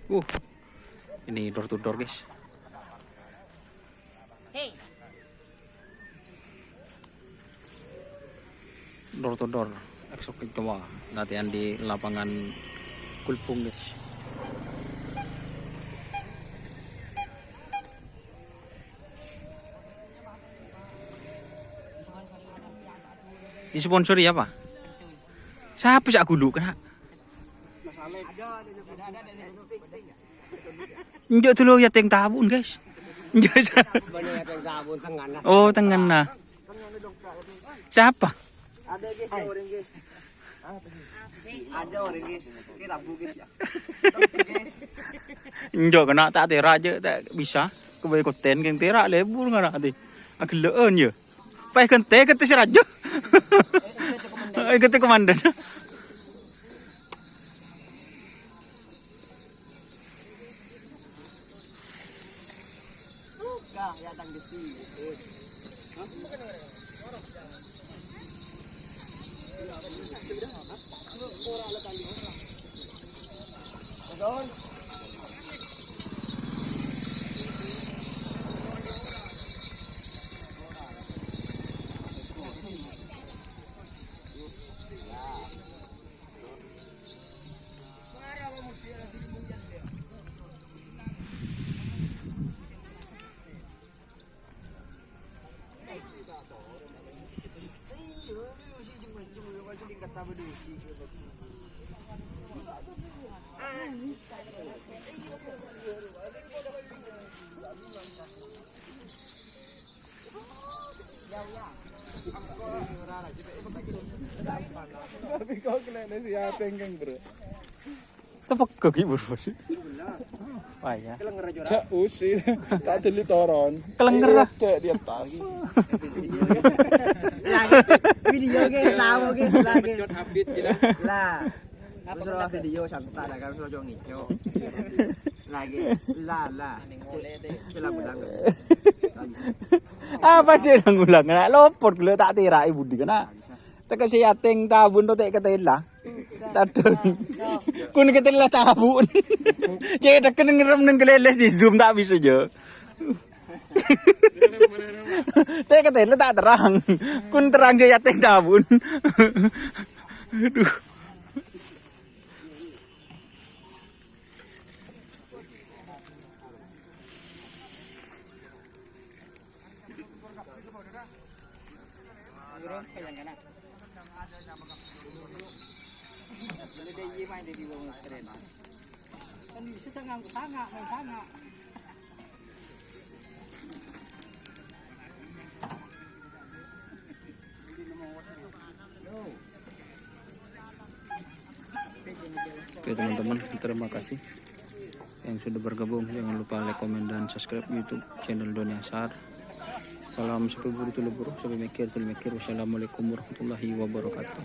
Ini door to door, guys. Hey. Door to door. Eksekutif coba latihan di lapangan Kulpung, guys. Disponsori apa? Siapa sih aku dulu kena? Enggak dulu ya teng tabun, guys. Oh, tengan nah. Siapa? Ada guys, orang guys. Ada orang guys. Kita rabu guys ya. Enggak kena tak tera aja tak bisa. Kebaik konten yang tera lebur ngara ati. Aku leun ya. Pai kente kete si raja. Kete komandan. Ya tang gesti. Tapi kau kena si Ateng kan bro. Tepak kaki buru sih. Payah. Cak usi, tak teli toron. Kelenger lah. Ke di atas. Video guys, tahu guys lagi. Cot habit kita. Lah. Suruh video santai lah kan suruh jongi. Lagi. Lah. Celah bulan. Apa sih yang ngulang? Nak lopot gelo tak tira ibu di kana. Tak kasi Ateng tabun to tek ketela. Tadun. Kun ketela tabun. Cek tak kena ngerem nang keleles di zoom tak bisa je. Tek ketela tak terang. Kun terang je Ateng tabun. Aduh. Oke teman-teman, terima kasih yang sudah bergabung. Jangan lupa like, komen, dan subscribe YouTube channel Doni Asar. Salam sampai buru tulu buru, sampai mikir. Wassalamualaikum warahmatullahi wabarakatuh.